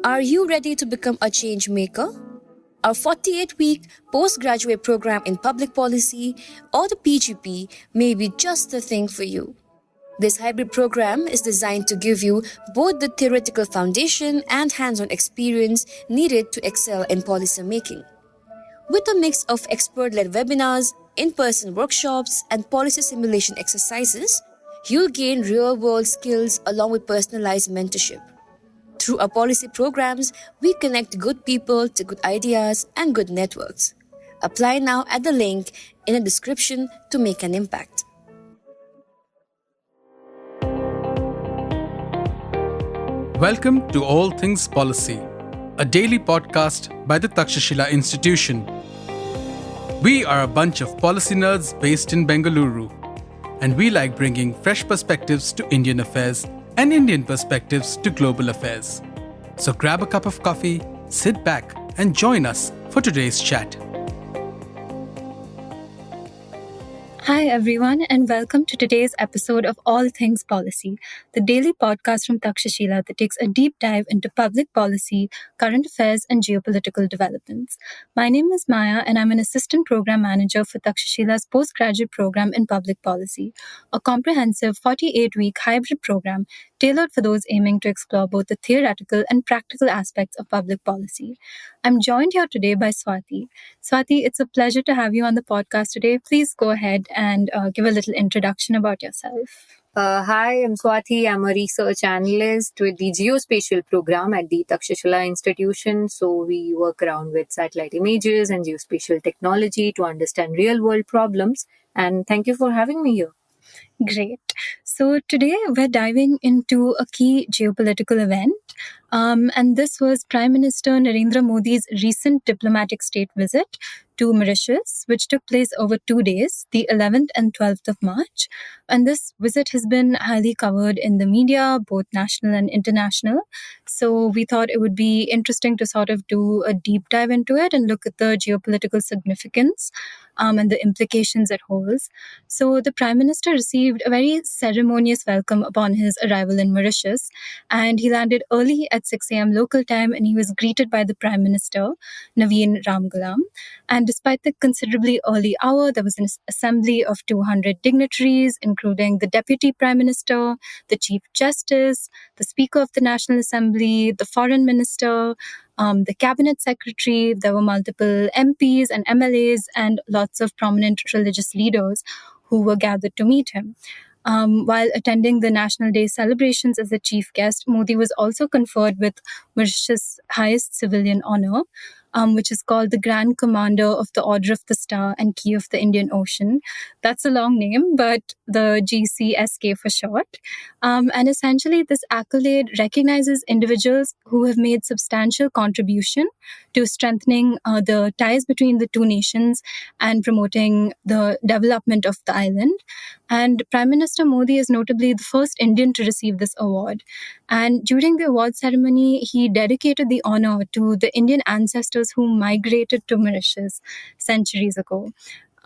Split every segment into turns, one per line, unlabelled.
Are you ready to become a change maker? Our 48-week postgraduate program in public policy or the PGP may be just the thing for you. This hybrid program is designed to give you both the theoretical foundation and hands-on experience needed to excel in policy making. With a mix of expert-led webinars, in-person workshops, and policy simulation exercises, you'll gain real-world skills along with personalized mentorship. Through our policy programs, we connect good people to good ideas and good networks. Apply now at the link in the description to make an impact.
Welcome to All Things Policy, a daily podcast by the Takshashila Institution. We are a bunch of policy nerds based in Bengaluru, and we like bringing fresh perspectives to Indian affairs and Indian perspectives to global affairs. So grab a cup of coffee, sit back, and join us for today's chat.
Hi, everyone, and welcome to today's episode of All Things Policy, the daily podcast from Takshashila that takes a deep dive into public policy, current affairs, and geopolitical developments. My name is Maya, and I'm an assistant program manager for Takshashila's postgraduate program in public policy, a comprehensive 48-week hybrid program tailored for those aiming to explore both the theoretical and practical aspects of public policy. I'm joined here today by Swathi. Swathi, it's a pleasure to have you on the podcast today. Please go ahead and give a little introduction about yourself.
Hi, I'm Swathi. I'm a research analyst with the Geospatial program at the Takshashila Institution. So we work around with satellite images and geospatial technology to understand real-world problems. And thank you for having me here.
Great. So today we're diving into a key geopolitical event. And this was Prime Minister Narendra Modi's recent diplomatic state visit to Mauritius, which took place over 2 days, the 11th and 12th of March. And this visit has been highly covered in the media, both national and international. So we thought it would be interesting to sort of do a deep dive into it and look at the geopolitical significance and the implications it holds. So the Prime Minister received a very ceremonious welcome upon his arrival in Mauritius, and he landed early at 6 a.m. local time, and he was greeted by the Prime Minister, Naveen Ramgoolam. And despite the considerably early hour, there was an assembly of 200 dignitaries, including the Deputy Prime Minister, the Chief Justice, the Speaker of the National Assembly, the Foreign Minister, the Cabinet Secretary. There were multiple MPs and MLAs and lots of prominent religious leaders who were gathered to meet him. While attending the National Day celebrations as the chief guest, Modi was also conferred with Mauritius' highest civilian honor, which is called the Grand Commander of the Order of the Star and Key of the Indian Ocean. That's a long name, but the GCSK for short. And essentially, this accolade recognizes individuals who have made substantial contribution to strengthening the ties between the two nations and promoting the development of the island. And Prime Minister Modi is notably the first Indian to receive this award. And during the award ceremony, he dedicated the honor to the Indian ancestors who migrated to Mauritius centuries ago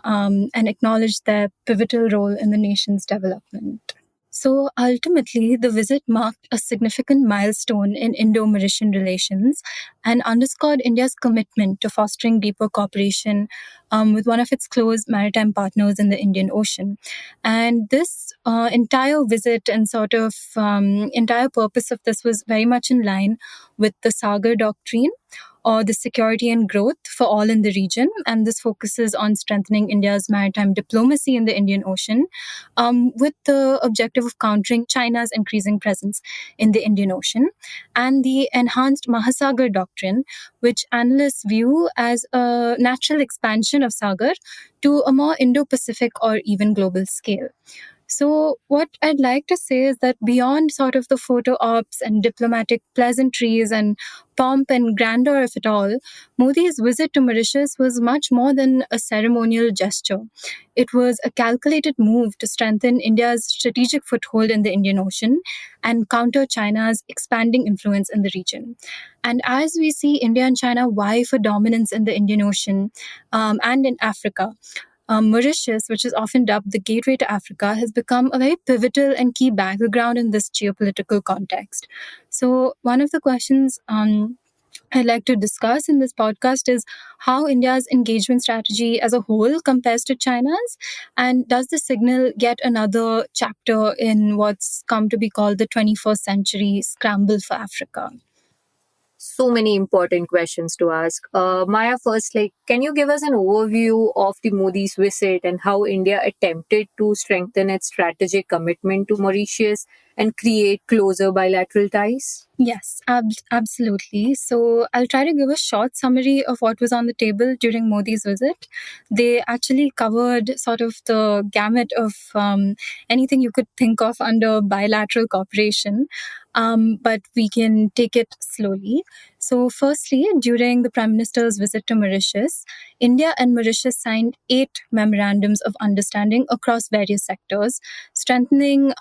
and acknowledged their pivotal role in the nation's development. So ultimately, the visit marked a significant milestone in Indo-Mauritian relations and underscored India's commitment to fostering deeper cooperation with one of its close maritime partners in the Indian Ocean. And this entire visit and sort of entire purpose of this was very much in line with the Sagar Doctrine, or the security and growth for all in the region. And this focuses on strengthening India's maritime diplomacy in the Indian Ocean with the objective of countering China's increasing presence in the Indian Ocean. And the enhanced Mahasagar Doctrine, which analysts view as a natural expansion of Sagar to a more Indo-Pacific or even global scale. So what I'd like to say is that beyond sort of the photo ops and diplomatic pleasantries and pomp and grandeur of it all, Modi's visit to Mauritius was much more than a ceremonial gesture. It was a calculated move to strengthen India's strategic foothold in the Indian Ocean and counter China's expanding influence in the region. And as we see India and China vie for dominance in the Indian Ocean and in Africa, Mauritius, which is often dubbed the gateway to Africa, has become a very pivotal and key battleground in this geopolitical context. So, one of the questions I'd like to discuss in this podcast is how India's engagement strategy as a whole compares to China's, and does this signal yet another chapter in what's come to be called the 21st century scramble for Africa?
So many important questions to ask. Maya, first, can you give us an overview of the Modi's visit and how India attempted to strengthen its strategic commitment to Mauritius and create closer bilateral ties?
Yes, absolutely. So I'll try to give a short summary of what was on the table during Modi's visit. They actually covered sort of the gamut of anything you could think of under bilateral cooperation, but we can take it slowly. So firstly, during the Prime Minister's visit to Mauritius, India and Mauritius signed 8 memorandums of understanding across various sectors, strengthening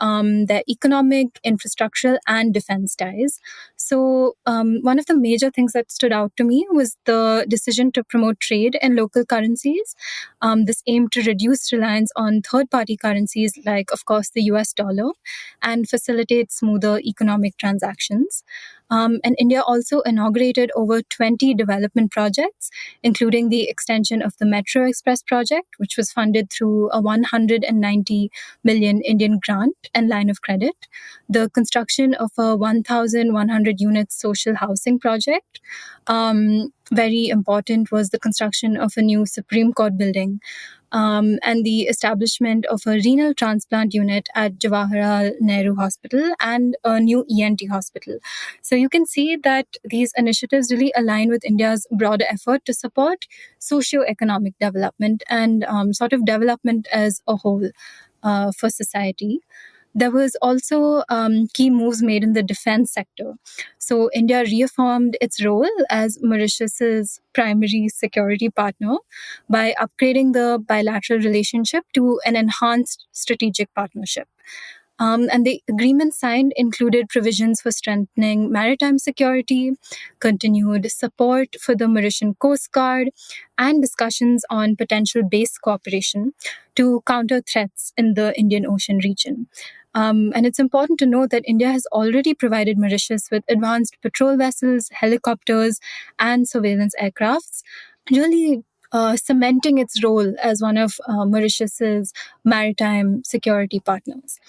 their economic, infrastructural, and defense ties. So, one of the major things that stood out to me was the decision to promote trade in local currencies. This aimed to reduce reliance on third party currencies, like, of course, the US dollar, and facilitate smoother economic transactions. And India also inaugurated over 20 development projects, including the extension of the Metro Express project, which was funded through a 190 million Indian grant and line of credit, the construction of a 1,100 unit social housing project. Very important was the construction of a new Supreme Court building, and the establishment of a renal transplant unit at Jawaharlal Nehru Hospital and a new ENT hospital. So you can see that these initiatives really align with India's broader effort to support socio-economic development and sort of development as a whole for society. There was also key moves made in the defense sector. So India reaffirmed its role as Mauritius's primary security partner by upgrading the bilateral relationship to an enhanced strategic partnership. And the agreement signed included provisions for strengthening maritime security, continued support for the Mauritian Coast Guard, and discussions on potential base cooperation to counter threats in the Indian Ocean region. And it's important to note that India has already provided Mauritius with advanced patrol vessels, helicopters, and surveillance aircrafts, really cementing its role as one of Mauritius's maritime security partners.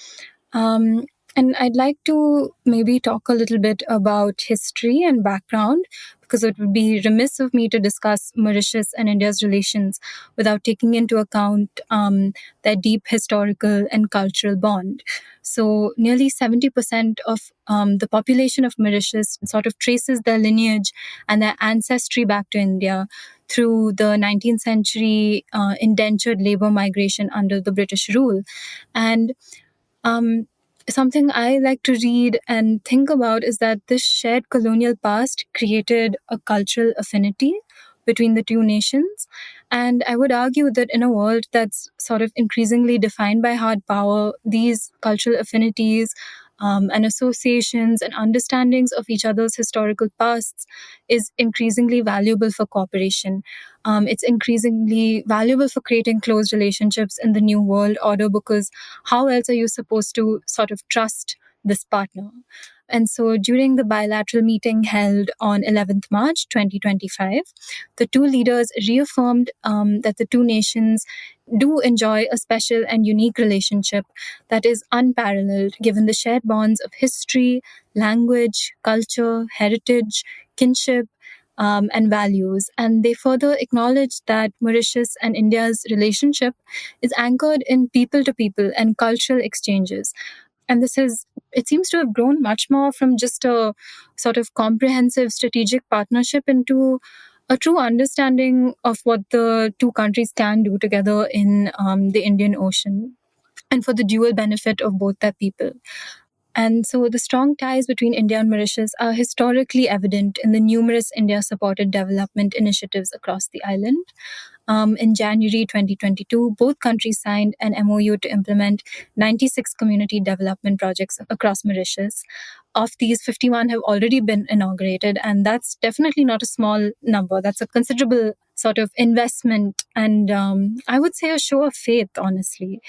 And I'd like to maybe talk a little bit about history and background, because it would be remiss of me to discuss Mauritius and India's relations without taking into account their deep historical and cultural bond. So nearly 70% of the population of Mauritius sort of traces their lineage and their ancestry back to India through the 19th century indentured labor migration under the British rule. And something I like to read and think about is that this shared colonial past created a cultural affinity between the two nations. And I would argue that in a world that's sort of increasingly defined by hard power, these cultural affinities and associations and understandings of each other's historical pasts is increasingly valuable for cooperation. It's increasingly valuable for creating close relationships in the new world order, because how else are you supposed to sort of trust this partner? And so during the bilateral meeting held on 11th March 2025, the two leaders reaffirmed that the two nations do enjoy a special and unique relationship that is unparalleled given the shared bonds of history, language, culture, heritage, kinship, and values. And they further acknowledged that Mauritius and India's relationship is anchored in people to people and cultural exchanges. And it seems to have grown much more from just a sort of comprehensive strategic partnership into a true understanding of what the two countries can do together in the Indian Ocean, and for the dual benefit of both their people. And so the strong ties between India and Mauritius are historically evident in the numerous India-supported development initiatives across the island. In January 2022, both countries signed an MOU to implement 96 community development projects across Mauritius. Of these, 51 have already been inaugurated, and that's definitely not a small number. That's a considerable sort of investment and I would say a show of faith, honestly.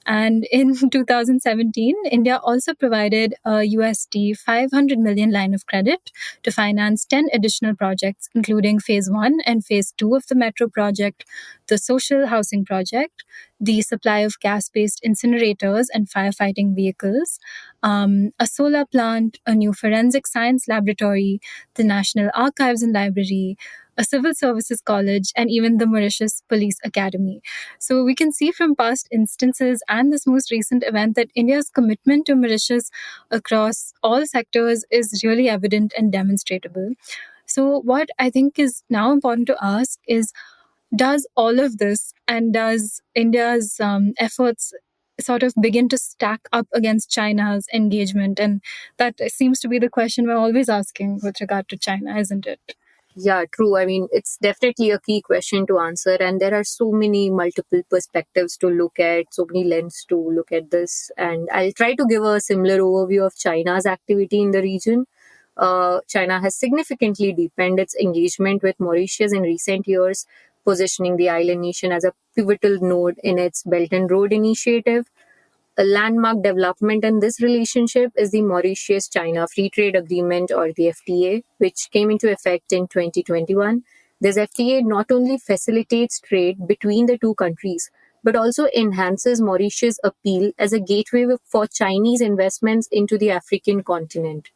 And in 2017, India also provided a USD 500 million line of credit to finance 10 additional projects, including phase 1 and phase 2 of the metro project, the social housing project, the supply of gas-based incinerators and firefighting vehicles, a solar plant, a new forensic science laboratory, the National Archives and Library, a civil services college, and even the Mauritius Police Academy. So we can see from past instances and this most recent event that India's commitment to Mauritius across all sectors is really evident and demonstrable. So what I think is now important to ask is, does all of this and does India's efforts sort of begin to stack up against China's engagement? And that seems to be the question we're always asking with regard to China, isn't it?
Yeah, true. I mean, it's definitely a key question to answer, and there are so many multiple perspectives to look at, so many lenses to look at this. And I'll try to give a similar overview of China's activity in the region. China has significantly deepened its engagement with Mauritius in recent years, positioning the island nation as a pivotal node in its Belt and Road Initiative. A landmark development in this relationship is the Mauritius-China Free Trade Agreement, or the FTA, which came into effect in 2021. This FTA not only facilitates trade between the two countries, but also enhances Mauritius' appeal as a gateway for Chinese investments into the African continent.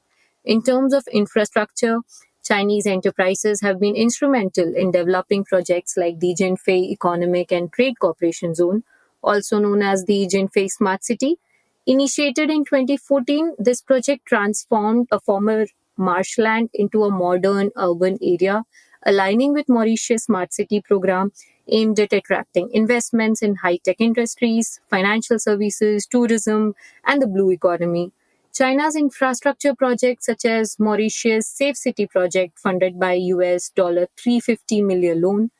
In terms of infrastructure, Chinese enterprises have been instrumental in developing projects like the Jinfei Economic and Trade Cooperation Zone, also known as the Jinfei Smart City. Initiated in 2014, this project transformed a former marshland into a modern urban area, aligning with Mauritius Smart City program aimed at attracting investments in high-tech industries, financial services, tourism, and the blue economy. China's infrastructure projects such as Mauritius Safe City project, funded by US $350 million loan,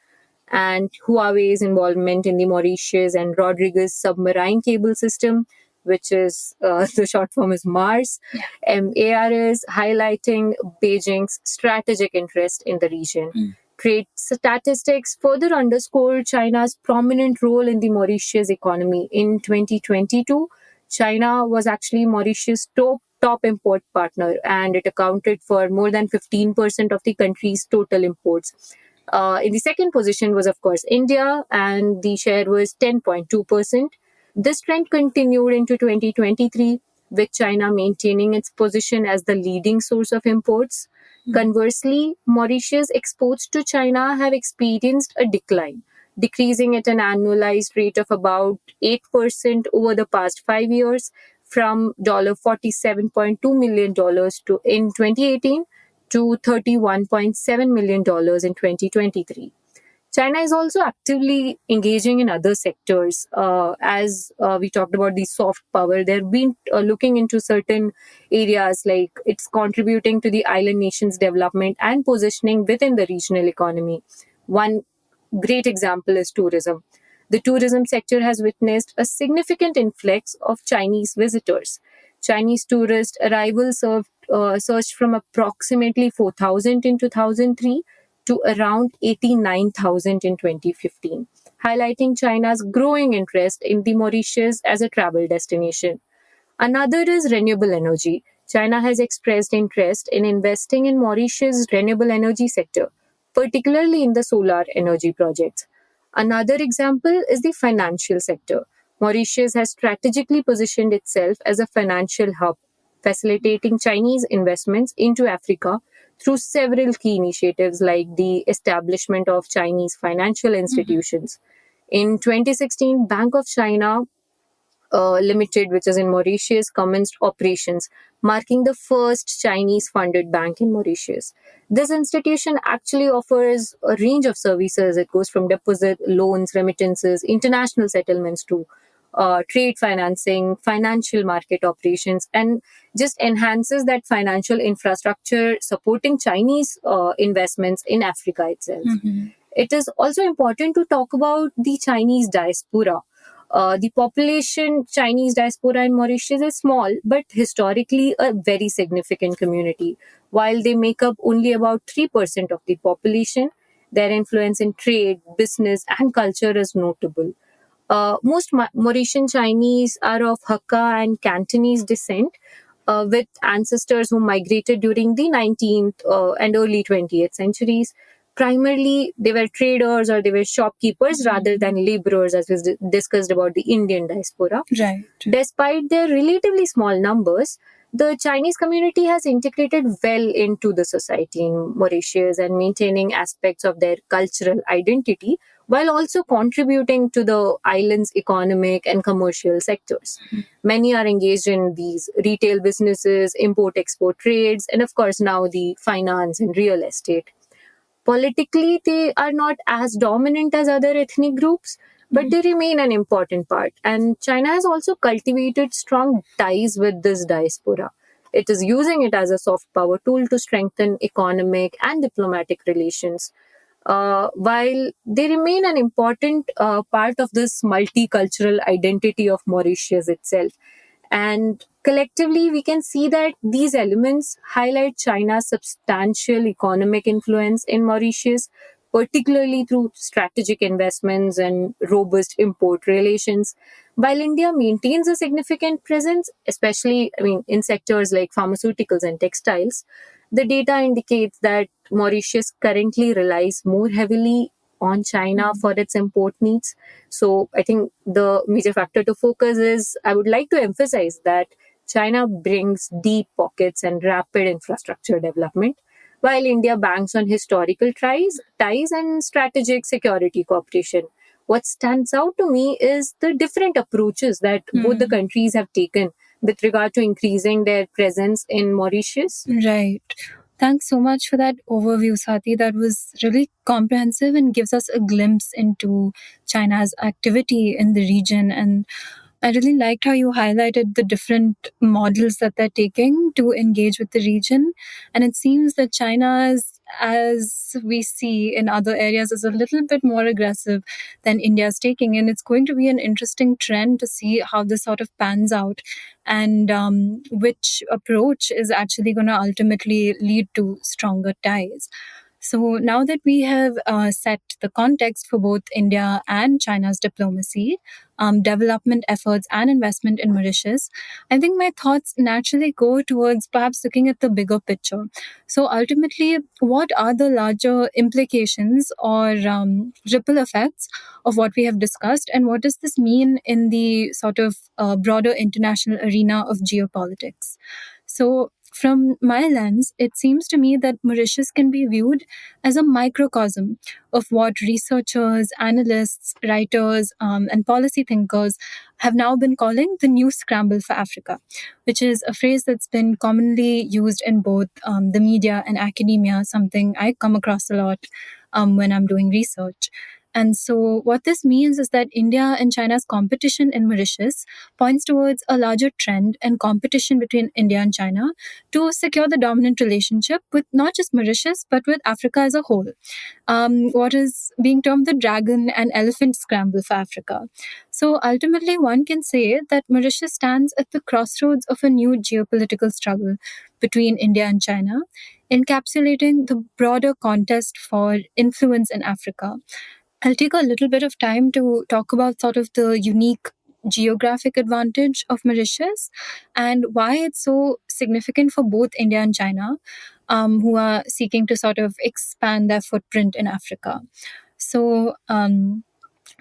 and Huawei's involvement in the Mauritius and Rodriguez submarine cable system, which is the short form is MARS. MARS, highlighting Beijing's strategic interest in the region. Trade statistics further underscore China's prominent role in the Mauritius economy. In 2022, China was actually Mauritius' top import partner, and it accounted for more than 15% of the country's total imports. In the second position was, of course, India, and the share was 10.2%. This trend continued into 2023, with China maintaining its position as the leading source of imports. Conversely, Mauritius' exports to China have experienced a decline, decreasing at an annualized rate of about 8% over the past 5 years, from $47.2 million in 2018 to $31.7 million in 2023. China is also actively engaging in other sectors. As we talked about the soft power, they've been looking into certain areas, like it's contributing to the island nation's development and positioning within the regional economy. One great example is tourism. The tourism sector has witnessed a significant influx of Chinese visitors. Chinese tourist arrivals surged from approximately 4,000 in 2003 to around 89,000 in 2015, highlighting China's growing interest in the Mauritius as a travel destination. Another is renewable energy. China has expressed interest in investing in Mauritius' renewable energy sector, particularly in the solar energy projects. Another example is the financial sector. Mauritius has strategically positioned itself as a financial hub, facilitating Chinese investments into Africa through several key initiatives like the establishment of Chinese financial institutions. In 2016, Bank of China Limited, which is in Mauritius, commenced operations, marking the first Chinese-funded bank in Mauritius. This institution actually offers a range of services. It goes from deposit, loans, remittances, international settlements to trade financing, financial market operations, and just enhances that financial infrastructure supporting Chinese investments in Africa itself. It is also important to talk about the Chinese diaspora. The Chinese diaspora in Mauritius is small, but historically a very significant community. While they make up only about 3% of the population, Their influence in trade, business, and culture is notable. Most Mauritian Chinese are of Hakka and Cantonese descent, with ancestors who migrated during the 19th and early 20th centuries. Primarily, they were traders or they were shopkeepers rather than laborers, as was discussed about the Indian diaspora.
Right.
Despite their relatively small numbers, the Chinese community has integrated well into the society in Mauritius and maintaining aspects of their cultural identity while also contributing to the island's economic and commercial sectors. Many are engaged in these retail businesses, import export trades, and of course, now the finance and real estate. Politically, they are not as dominant as other ethnic groups, but they remain an important part. And China has also cultivated strong ties with this diaspora. It is using it as a soft power tool to strengthen economic and diplomatic relations. While they remain an important part of this multicultural identity of Mauritius itself. And collectively, we can see that these elements highlight China's substantial economic influence in Mauritius, particularly through strategic investments and robust import relations. While India maintains a significant presence, especially in sectors like pharmaceuticals and textiles, the data indicates that Mauritius currently relies more heavily on China for its import needs. So I think the major factor to focus is I would like to emphasize that China brings deep pockets and rapid infrastructure development, while India banks on historical ties and strategic security cooperation. What stands out to me is the different approaches that both the countries have taken with regard to increasing their presence in Mauritius.
Right. Thanks so much for that overview, Sati. That was really comprehensive and gives us a glimpse into China's activity in the region. And I really liked how you highlighted the different models that they're taking to engage with the region. And it seems that China is, as we see in other areas, is a little bit more aggressive than India is taking. And it's going to be an interesting trend to see how this sort of pans out and which approach is actually going to ultimately lead to stronger ties. So now that we have set the context for both India and China's diplomacy, development efforts, and investment in Mauritius, I think my thoughts naturally go towards perhaps looking at the bigger picture. So ultimately, what are the larger implications or ripple effects of what we have discussed, and what does this mean in the sort of broader international arena of geopolitics? So from my lens, it seems to me that Mauritius can be viewed as a microcosm of what researchers, analysts, writers, and policy thinkers have now been calling the new scramble for Africa, which is a phrase that's been commonly used in both the media and academia, something I come across a lot when I'm doing research. And so what this means is that India and China's competition in Mauritius points towards a larger trend and competition between India and China to secure the dominant relationship with not just Mauritius, but with Africa as a whole. What is being termed the dragon and elephant scramble for Africa. So ultimately, one can say that Mauritius stands at the crossroads of a new geopolitical struggle between India and China, encapsulating the broader contest for influence in Africa. I'll take a little bit of time to talk about sort of the unique geographic advantage of Mauritius and why it's so significant for both India and China, who are seeking to sort of expand their footprint in Africa. So,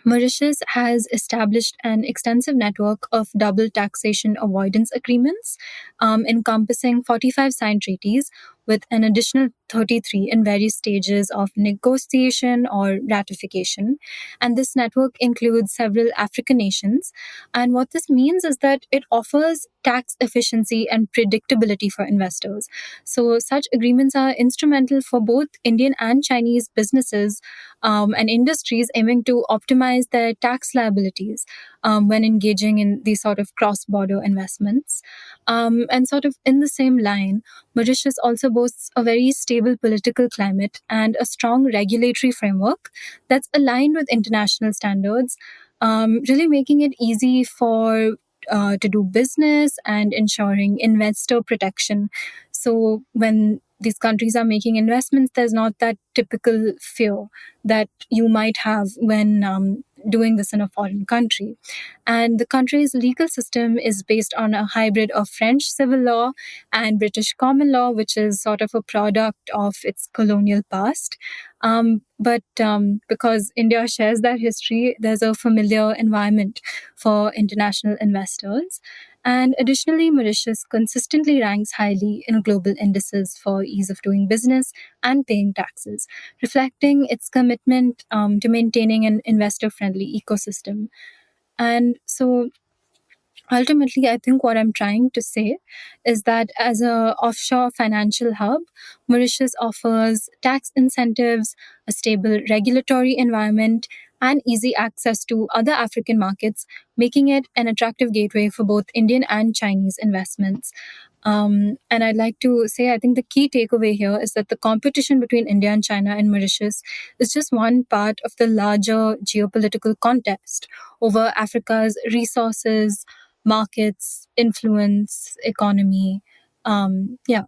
Mauritius has established an extensive network of double taxation avoidance agreements, encompassing 45 signed treaties, with an additional 33 in various stages of negotiation or ratification. And this network includes several African nations. And what this means is that it offers tax efficiency and predictability for investors. So, such agreements are instrumental for both Indian and Chinese businesses and industries aiming to optimize their tax liabilities when engaging in these sort of cross border investments. And sort of in the same line, Mauritius also boasts a very stable political climate and a strong regulatory framework that's aligned with international standards, really making it easy to do business and ensuring investor protection. So when these countries are making investments, there's not that typical fear that you might have when doing this in a foreign country. And the country's legal system is based on a hybrid of French civil law and British common law, which is sort of a product of its colonial past. But because India shares that history, there's a familiar environment for international investors. And additionally, Mauritius consistently ranks highly in global indices for ease of doing business and paying taxes, reflecting its commitment to maintaining an investor-friendly ecosystem. And so ultimately, I think what I'm trying to say is that as a offshore financial hub, Mauritius offers tax incentives, a stable regulatory environment, and easy access to other African markets, making it an attractive gateway for both Indian and Chinese investments. And I'd like to say, I think the key takeaway here is that the competition between India and China and Mauritius is just one part of the larger geopolitical contest over Africa's resources, markets, influence, economy. Yeah.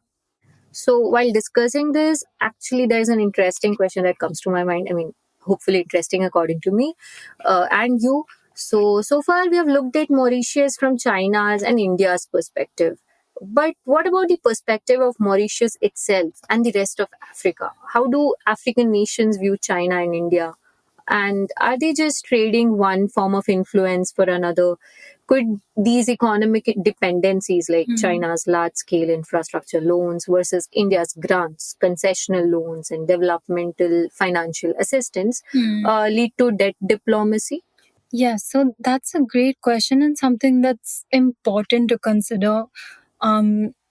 So while discussing this, actually, there's an interesting question that comes to my mind. I mean, hopefully interesting according to me and you. So far we have looked at Mauritius from China's and India's perspective. But what about the perspective of Mauritius itself and the rest of Africa? How do African nations view China and India? And are they just trading one form of influence for another? Could these economic dependencies, like China's large scale infrastructure loans versus India's grants, concessional loans, and developmental financial assistance, lead to debt diplomacy?
Yes, so that's a great question and something that's important to consider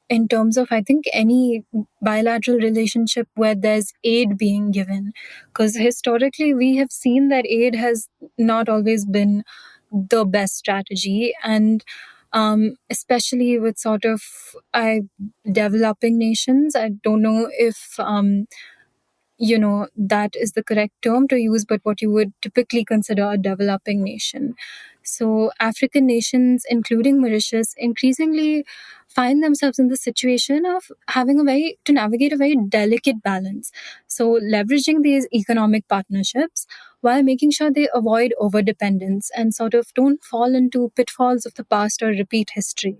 in terms of, I think, any bilateral relationship where there's aid being given. Because historically, we have seen that aid has not always been the best strategy. And especially with sort of developing nations, I don't know if that is the correct term to use, but what you would typically consider a developing nation. So African nations, including Mauritius, increasingly find themselves in the situation of having to navigate a very delicate balance. So leveraging these economic partnerships while making sure they avoid overdependence and sort of don't fall into pitfalls of the past or repeat history.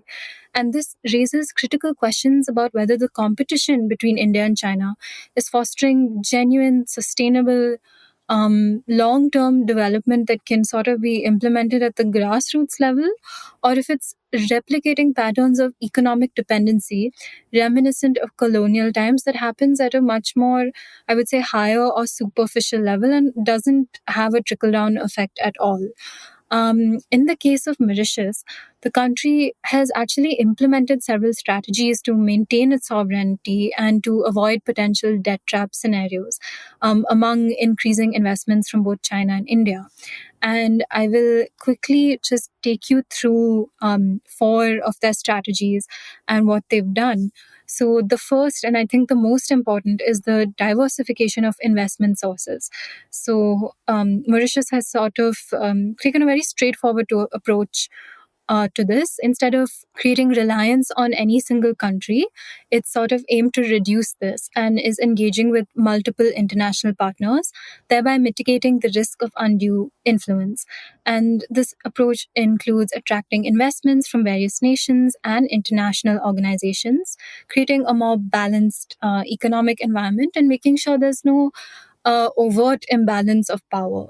And this raises critical questions about whether the competition between India and China is fostering genuine, sustainable, long-term development that can sort of be implemented at the grassroots level, or if it's replicating patterns of economic dependency reminiscent of colonial times that happens at a much more, I would say, higher or superficial level and doesn't have a trickle-down effect at all. In the case of Mauritius, the country has actually implemented several strategies to maintain its sovereignty and to avoid potential debt trap scenarios among increasing investments from both China and India. And I will quickly just take you through 4 of their strategies and what they've done. So the first, and I think the most important, is the diversification of investment sources. So Mauritius has sort of taken a very straightforward approach to this. Instead of creating reliance on any single country, it's sort of aimed to reduce this and is engaging with multiple international partners, thereby mitigating the risk of undue influence. And this approach includes attracting investments from various nations and international organizations, creating a more balanced economic environment and making sure there's no overt imbalance of power.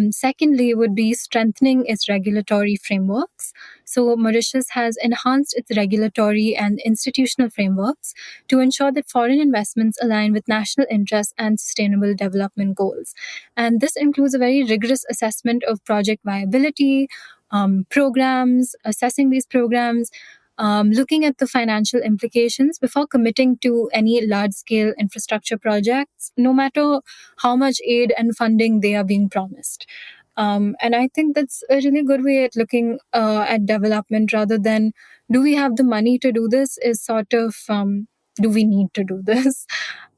Secondly, would be strengthening its regulatory frameworks. So Mauritius has enhanced its regulatory and institutional frameworks to ensure that foreign investments align with national interests and sustainable development goals. And this includes a very rigorous assessment of project viability, programs, assessing these programs, looking at the financial implications before committing to any large-scale infrastructure projects, no matter how much aid and funding they are being promised. And I think that's a really good way at looking at development rather than do we have the money to do this, is sort of do we need to do this?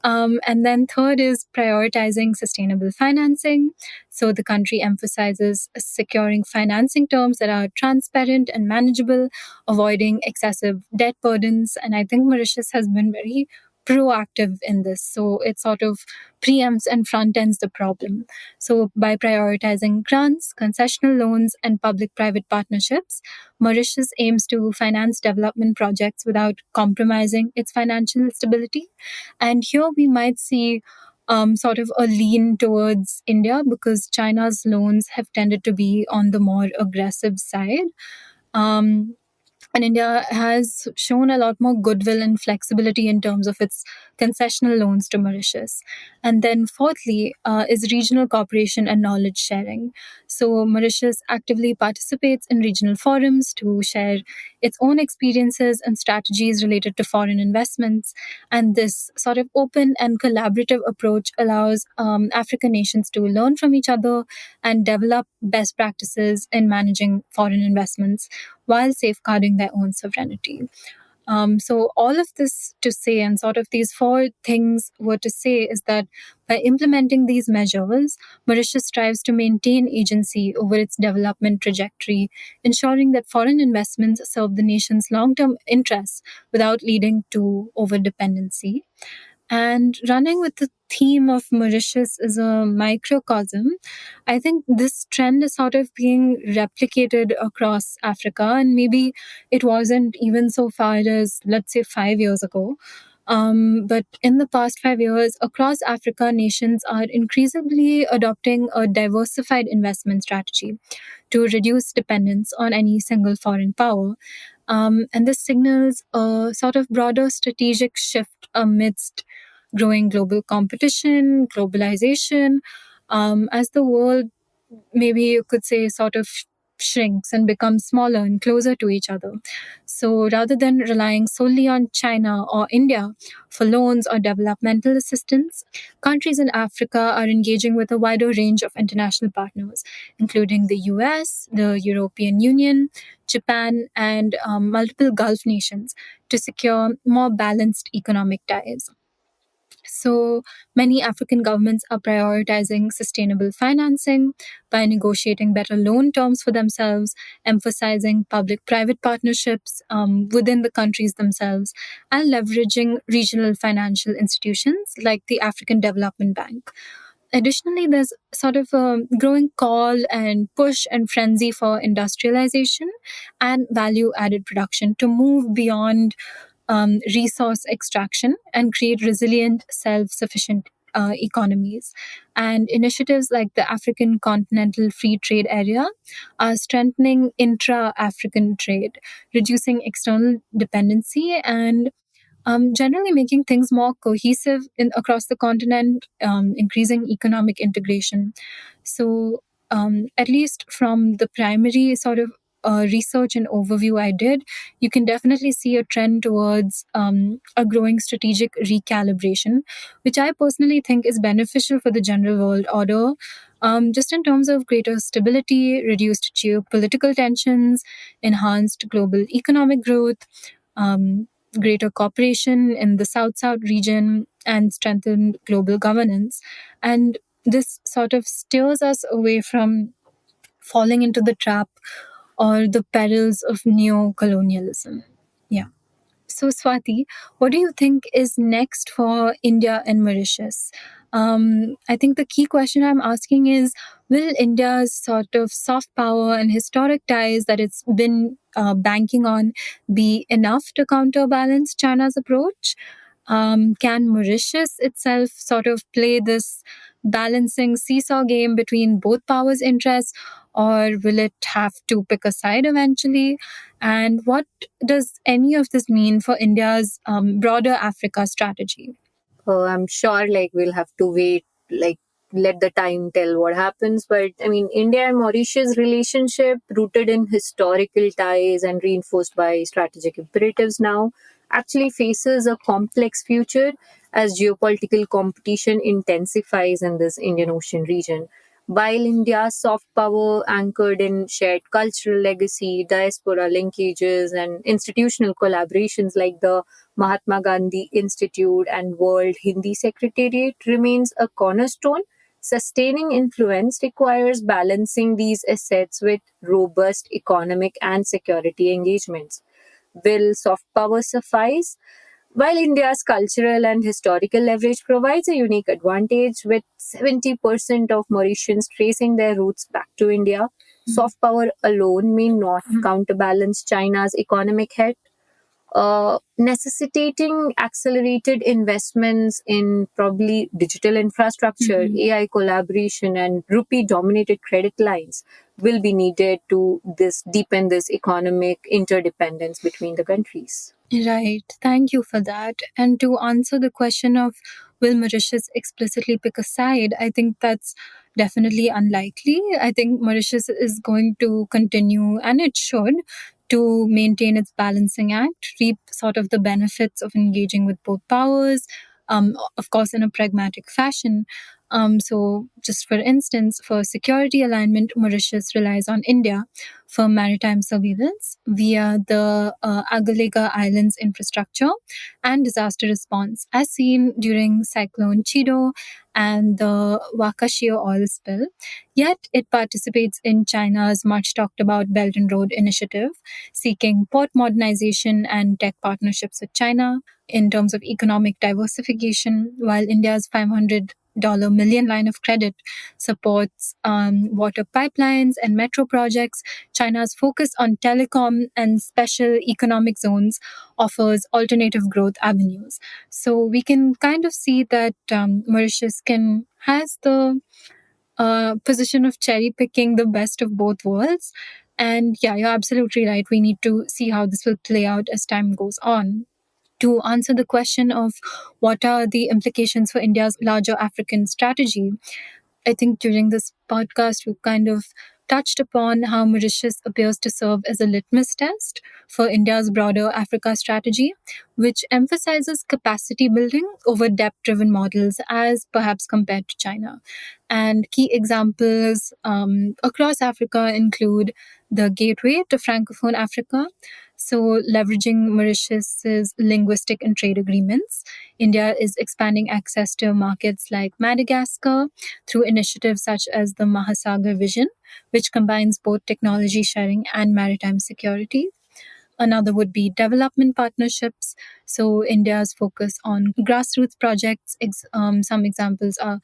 And then third is prioritizing sustainable financing. So the country emphasizes securing financing terms that are transparent and manageable, avoiding excessive debt burdens. And I think Mauritius has been very proactive in this. So it sort of preempts and front ends the problem. So by prioritizing grants, concessional loans, and public private partnerships, Mauritius aims to finance development projects without compromising its financial stability. And here we might see sort of a lean towards India because China's loans have tended to be on the more aggressive side. Um, and India has shown a lot more goodwill and flexibility in terms of its concessional loans to Mauritius. And then, fourthly, is regional cooperation and knowledge sharing. So, Mauritius actively participates in regional forums to share its own experiences and strategies related to foreign investments. And this sort of open and collaborative approach allows African nations to learn from each other and develop best practices in managing foreign investments while safeguarding their own sovereignty. So all of this to say, and sort of these four things were to say, is that by implementing these measures, Mauritius strives to maintain agency over its development trajectory, ensuring that foreign investments serve the nation's long-term interests without leading to over-dependency. And running with the theme of Mauritius is a microcosm. I think this trend is sort of being replicated across Africa, and maybe it wasn't even so far as, let's say, 5 years ago. But in the past 5 years, across Africa, nations are increasingly adopting a diversified investment strategy to reduce dependence on any single foreign power. And this signals a sort of broader strategic shift amidst growing global competition, globalization, as the world, maybe you could say, sort of shrinks and becomes smaller and closer to each other. So rather than relying solely on China or India for loans or developmental assistance, countries in Africa are engaging with a wider range of international partners, including the US, the European Union, Japan, and multiple Gulf nations to secure more balanced economic ties. So many African governments are prioritizing sustainable financing by negotiating better loan terms for themselves, emphasizing public private partnerships within the countries themselves, and leveraging regional financial institutions like the African Development Bank. Additionally, there's sort of a growing call and push and frenzy for industrialization and value added production to move beyond resource extraction and create resilient, self sufficient economies. And initiatives like the African Continental Free Trade Area are strengthening intra African trade, reducing external dependency, and generally making things more cohesive across the continent, increasing economic integration. So, at least from the primary sort of research and overview I did, you can definitely see a trend towards a growing strategic recalibration, which I personally think is beneficial for the general world order, just in terms of greater stability, reduced geopolitical tensions, enhanced global economic growth, greater cooperation in the South-South region, and strengthened global governance. And this sort of steers us away from falling into the trap or the perils of neo-colonialism. Yeah. So, Swati, what do you think is next for India and Mauritius? I think the key question I'm asking is, will India's sort of soft power and historic ties that it's been banking on be enough to counterbalance China's approach? Can Mauritius itself sort of play this balancing seesaw game between both powers' interests, or will it have to pick a side eventually? And what does any of this mean for India's broader Africa strategy?
I'm sure we'll have to wait, let the time tell what happens. But I mean, India and Mauritius relationship, rooted in historical ties and reinforced by strategic imperatives now, actually faces a complex future as geopolitical competition intensifies in this Indian Ocean region. While India's soft power, anchored in shared cultural legacy, diaspora linkages, and institutional collaborations like the Mahatma Gandhi Institute and World Hindi Secretariat, remains a cornerstone, sustaining influence requires balancing these assets with robust economic and security engagements. Will soft power suffice? While India's cultural and historical leverage provides a unique advantage, with 70% of Mauritians tracing their roots back to India, soft power alone may not counterbalance China's economic head, necessitating accelerated investments in probably digital infrastructure, AI collaboration, and rupee dominated credit lines will be needed to deepen this economic interdependence between the countries.
Right. Thank you for that. And to answer the question of will Mauritius explicitly pick a side, I think that's definitely unlikely. I think Mauritius is going to continue, and it should, to maintain its balancing act, reap sort of the benefits of engaging with both powers, of course, in a pragmatic fashion. So, just for instance, for security alignment, Mauritius relies on India for maritime surveillance via the Agalega Islands infrastructure and disaster response, as seen during Cyclone Chido and the Wakashio oil spill. Yet, it participates in China's much talked about Belt and Road Initiative, seeking port modernization and tech partnerships with China in terms of economic diversification, while India's $500 million line of credit supports water pipelines and metro projects. China's focus on telecom and special economic zones offers alternative growth avenues. So we can kind of see that Mauritius has the position of cherry picking the best of both worlds. And yeah, you're absolutely right. We need to see how this will play out as time goes on. To answer the question of what are the implications for India's larger African strategy, I think during this podcast, we've kind of touched upon how Mauritius appears to serve as a litmus test for India's broader Africa strategy, which emphasizes capacity building over depth driven models as perhaps compared to China. And key examples across Africa include the gateway to Francophone Africa. So, leveraging Mauritius's linguistic and trade agreements, India is expanding access to markets like Madagascar through initiatives such as the Mahasagar Vision, which combines both technology sharing and maritime security. Another would be development partnerships. So, India's focus on grassroots projects. Some examples are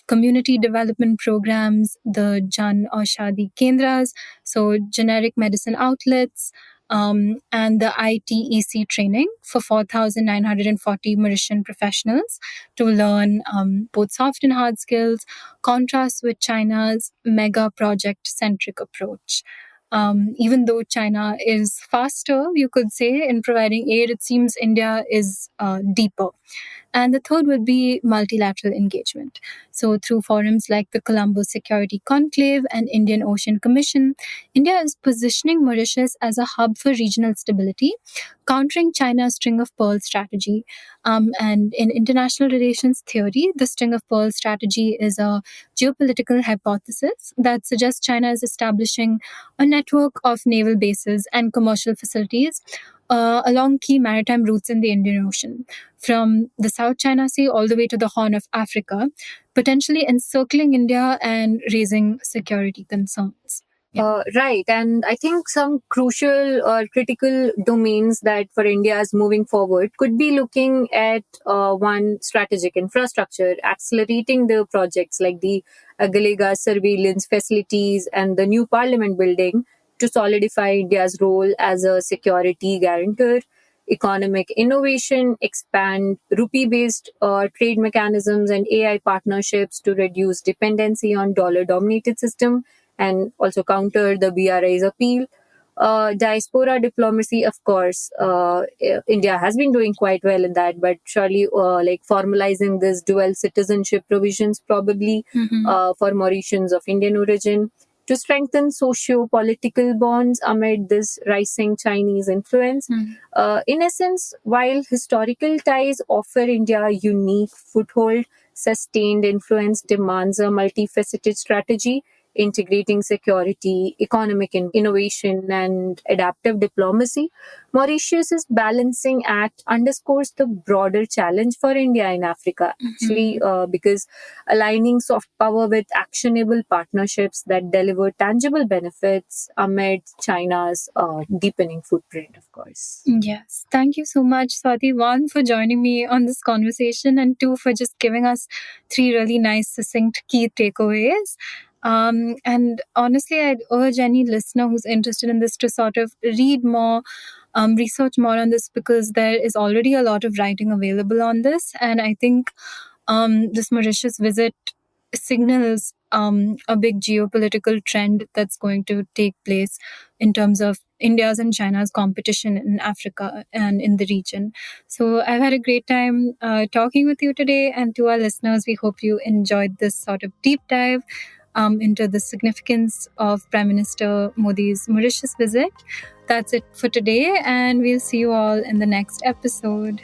community development programs, the Jan Aushadhi Kendras, so generic medicine outlets, and the ITEC training for 4,940 Mauritian professionals to learn both soft and hard skills, contrasts with China's mega project centric approach. Even though China is faster, you could say, in providing aid, it seems India is deeper. And the third would be multilateral engagement. So, through forums like the Colombo Security Conclave and Indian Ocean Commission, India is positioning Mauritius as a hub for regional stability, countering China's string of pearls strategy. And in international relations theory, the string of pearls strategy is a geopolitical hypothesis that suggests China is establishing a network of naval bases and commercial facilities along key maritime routes in the Indian Ocean, from the South China Sea all the way to the Horn of Africa, potentially encircling India and raising security concerns.
Right. And I think some crucial or critical domains that for India is moving forward could be looking at one, strategic infrastructure, accelerating the projects like the Agalega surveillance facilities and the new parliament building to solidify India's role as a security guarantor, economic innovation, expand rupee-based trade mechanisms and AI partnerships to reduce dependency on dollar-dominated system and also counter the BRI's appeal. Diaspora diplomacy, of course, India has been doing quite well in that, but surely like formalizing this dual citizenship provisions probably for Mauritians of Indian origin to strengthen socio-political bonds amid this rising Chinese influence. In essence, while historical ties offer India a unique foothold, sustained influence demands a multifaceted strategy integrating security, economic innovation, and adaptive diplomacy. Mauritius's balancing act underscores the broader challenge for India in Africa, actually, because aligning soft power with actionable partnerships that deliver tangible benefits amid China's deepening footprint, of course.
Yes. Thank you so much, Swati. One, for joining me on this conversation, and two, for just giving us three really nice, succinct key takeaways. And honestly, I'd urge any listener who's interested in this to sort of read more, research more on this, because there is already a lot of writing available on this. And I think this Mauritius visit signals a big geopolitical trend that's going to take place in terms of India's and China's competition in Africa and in the region. So I've had a great time talking with you today, and to our listeners, we hope you enjoyed this sort of deep dive into the significance of Prime Minister Modi's Mauritius visit. That's it for today, and we'll see you all in the next episode.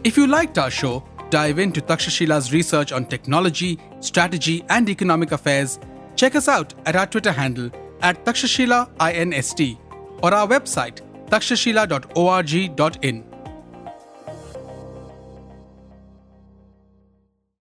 If you liked our show, dive into Takshashila's research on technology, strategy, and economic affairs. Check us out at our Twitter handle @TakshashilaINST or our website takshashila.org.in.